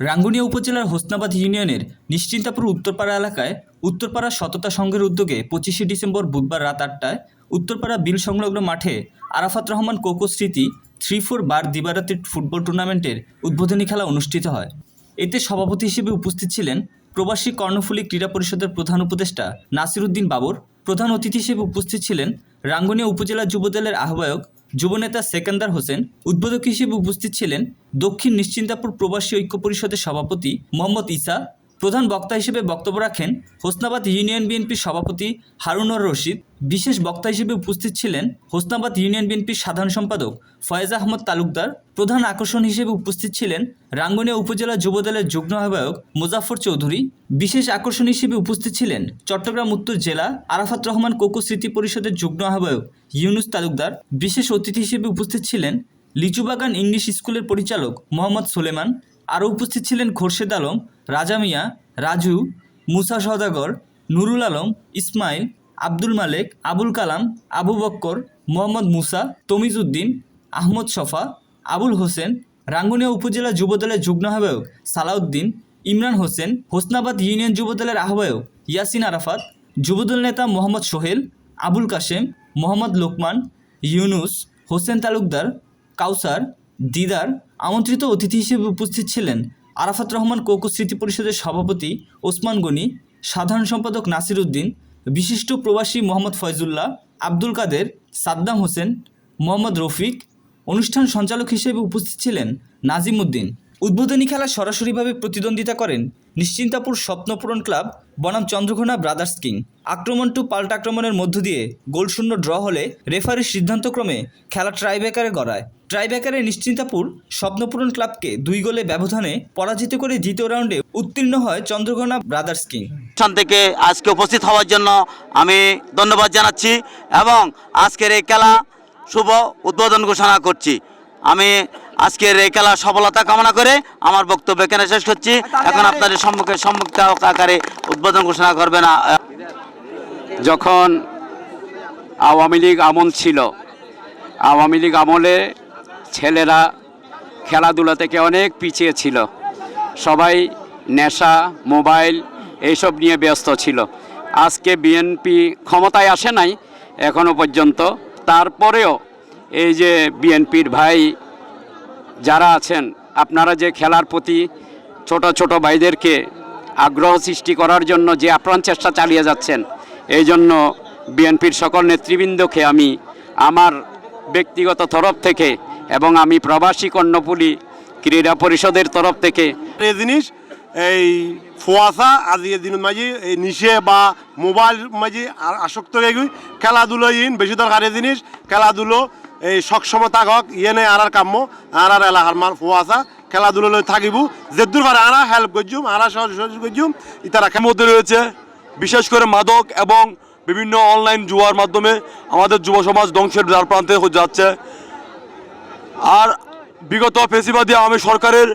রাঙ্গুনিয়া উপজেলার হোসনাবাদ ইউনিয়নের নিশ্চিন্তাপুর উত্তরপাড়া এলাকায় উত্তরপাড়া সততা সংঘের উদ্যোগে 25শে ডিসেম্বর বুধবার রাত 8টায় উত্তরপাড়া বিল সংলগ্ন মাঠে আরাফাত রহমান কোকো স্মৃতি 3-4 বার দিবারাত্রির ফুটবল টুর্নামেন্টের উদ্বোধনী খেলা অনুষ্ঠিত হয়। এতে সভাপতি হিসেবে উপস্থিত ছিলেন প্রবাসী কর্ণফুলী ক্রীড়া পরিষদের প্রধান উপদেষ্টা নাসির উদ্দিন বাবর। প্রধান অতিথি হিসেবে উপস্থিত ছিলেন রাঙ্গুনিয়া উপজেলা যুবদলের আহ্বায়ক যুবনেতা সেকেন্দার হোসেন। উদ্বোধক হিসেবে উপস্থিত ছিলেন দক্ষিণ নিশ্চিন্তাপুর প্রবাসী ঐক্য পরিষদের সভাপতি মোহাম্মদ ইসা। প্রধান বক্তা হিসেবে বক্তব্য রাখেন হোসনাবাদ ইউনিয়ন বিএনপির সভাপতি হারুনুর রশিদ। বিশেষ বক্তা হিসেবে উপস্থিত ছিলেন হোসনাবাদ ইউনিয়ন বিএনপির সাধারণ সম্পাদক ফয়েজ আহমদ তালুকদার। প্রধান আকর্ষণ হিসেবে উপস্থিত ছিলেন রাঙ্গুনিয়া উপজেলা যুবদলের যুগ্ম আহ্বায়ক মুজাফর চৌধুরী। বিশেষ আকর্ষণ হিসেবে উপস্থিত ছিলেন চট্টগ্রাম উত্তর জেলা আরাফাত রহমান কোকো স্মৃতি পরিষদের যুগ্ম আহ্বায়ক ইউনুস তালুকদার। বিশেষ অতিথি হিসেবে উপস্থিত ছিলেন লিচুবাগান ইংলিশ স্কুলের পরিচালক মোহাম্মদ সুলেমান। আরও উপস্থিত ছিলেন খোরশেদ আলম, রাজা মিয়া, রাজু, মুসা সওদাগর, নুরুল আলম, ইসমাইল, আব্দুল মালেক, আবুল কালাম, আবু বক্কর, মোহাম্মদ মুসা, তমিজ উদ্দিন, আহমদ শফা, আবুল হোসেন, রাঙ্গুনিয়া উপজেলা যুবদলের যুগ্ম আহ্বায়ক সালাউদ্দিন, ইমরান হোসেন, হোসনাবাদ ইউনিয়ন যুবদলের আহ্বায়ক ইয়াসিন আরাফাত, যুবদল নেতা মোহাম্মদ সোহেল, আবুল কাশেম, মোহাম্মদ লোকমান, ইউনুস, হোসেন তালুকদার, কাউসার, দিদার। আমন্ত্রিত অতিথি হিসেবে উপস্থিত ছিলেন আরাফাত রহমান কোকো স্মৃতি পরিষদের সভাপতি ওসমান গনি, সাধারণ সম্পাদক নাসির উদ্দিন, বিশিষ্ট প্রবাসী মোহাম্মদ ফয়জুল্লাহ, আব্দুল কাদের, সাদ্দাম হোসেন, মোহাম্মদ রফিক। অনুষ্ঠান সঞ্চালক হিসেবে উপস্থিত ছিলেন নাজিম উদ্দিন। উদ্বোধনী খেলা সরাসরিভাবে প্রতিদ্বন্দ্বিতা করেন নিশ্চিন্তাপুর স্বপ্নপূরণ ক্লাব বনাম চন্দ্রঘোনা ব্রাদার্স কিং। আক্রমণ টু পাল্টা আক্রমণের মধ্য দিয়ে গোলশূন্য ড্র হলে রেফারির সিদ্ধান্তক্রমে খেলা ট্রাইব্রেকারে গড়ায়। ট্রাইব্রেকারে নিশ্চিন্তাপুর স্বপ্নপূরণ ক্লাবকে 2 গোলে ব্যবধানে পরাজিত করে দ্বিতীয় রাউন্ডে উত্তীর্ণ হয় চন্দ্রঘোনা ব্রাদার্স কিং। থেকে আজকে উপস্থিত হওয়ার জন্য আমি ধন্যবাদ জানাচ্ছি এবং আজকের এই খেলা শুভ উদ্বোধন ঘোষণা করছি। আমি আজকের এই খেলা সফলতা কামনা করে আমার বক্তব্য এখানে শেষ করছি। এখন আপনাদের সম্মুখে আকারে উদ্বোধন ঘোষণা করবেন। যখন আওয়ামী লীগ আমল ছিল, আওয়ামী লীগ আমলে ছেলেরা খেলাধুলা থেকে অনেক পিছিয়ে ছিল। সবাই নেশা, মোবাইল এইসব নিয়ে ব্যস্ত ছিল। আজকে বিএনপি ক্ষমতায় আসে নাই এখনো পর্যন্ত, তারপরেও এই যে বিএনপির ভাই যারা আছেন, আপনারা যে খেলার প্রতি ছোট ছোট ভাইদেরকে আগ্রহ সৃষ্টি করার জন্য যে আপ্রাণ চেষ্টা চালিয়ে যাচ্ছেন, এই জন্য বিএনপির সকল নেতৃবৃন্দকে আমি আমার ব্যক্তিগত তরফ থেকে এবং আমি প্রবাসী কর্ণফুলী ক্রীড়া পরিষদের তরফ থেকে এই জিনিস এই ফুয়াশা আজি দিন মাঝি এই নিশে বা মোবাইল মাঝি আসক্ত হয়ে গই খেলাধুলো বেশি দরকার এই জিনিস খেলাধুলো এই সক্ষমতা থাকক নেই আর কাম্য আর এলাকার মার ফুয়াশা খেলাধুলো থাকিব যেদূর পারে আরা হেল্প করছুম আর সহযোগ করছুম ইতারা মধ্যে রয়েছে। বিশেষ করে মাদক এবং বিভিন্ন অনলাইন জুয়ার মাধ্যমে আমাদের যুব সমাজ ধ্বংসের দ্বার প্রান্তে যাচ্ছে। আর বিগত ফেসিবাদী আওয়ামী সরকারের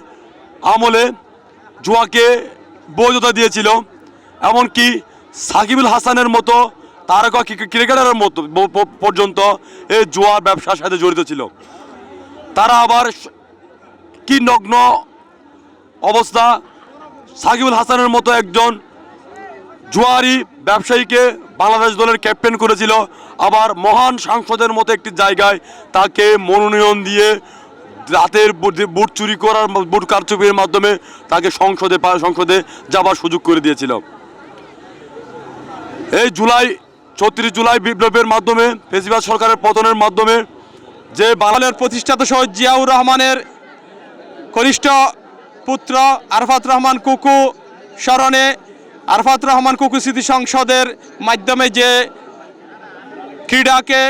আমলে জুয়াকে বৈধতা দিয়েছিল, এমনকি সাকিবুল হাসানের মতো তারকা ক্রিকেটারের মতো পর্যন্ত এই জুয়ার ব্যবসার সাথে জড়িত ছিল। তারা আবার কি নগ্ন অবস্থা, সাকিবুল হাসানের মতো একজন জুয়ারি ব্যবসায়ীকে বাংলাদেশ দলের ক্যাপ্টেন করেছিল, আবার মহান সাংসদের মতো একটি জায়গায় তাকে মনোনয়ন দিয়ে রাতের বুট চুরি করার বুট কারচুপির মাধ্যমে তাকে সংসদে যাবার সুযোগ করে দিয়েছিল। এই 34 জুলাই বিপ্লবের মাধ্যমে ফেসিবাদ সরকারের পতনের মাধ্যমে যে বাংলার প্রতিষ্ঠাতা শহীদ জিয়াউর রহমানের কনিষ্ঠ পুত্র আরাফাত রহমান কুকু স্মরণে আরাফাত রহমান কুকু স্মৃতি সংসদের মাধ্যমে যে ক্রীড়াকে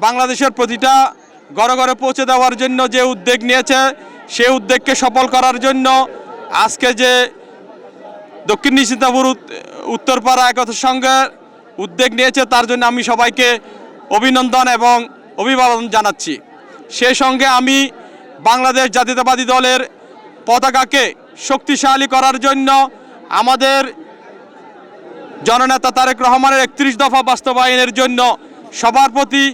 বাংলাদেশের প্রতিটা ঘরে ঘরে পৌঁছে দেওয়ার জন্য যে উদ্যোগ নিয়েছে, সেই উদ্যোগকে সফল করার জন্য আজকে যে দক্ষিণ নিশ্চিন্তাপুর উত্তরপাড়া একতা সংঘের উদ্যোগ নিয়েছে, তার জন্য আমি সবাইকে অভিনন্দন এবং অভিবাদন জানাচ্ছি। সেই সঙ্গে আমি বাংলাদেশ জাতীয়তাবাদী দলের পতাকাকে শক্তিশালী করার জন্য আমাদের জননেতা তারেক রহমানের 31 দফা বাস্তবায়নের জন্য সবার প্রতি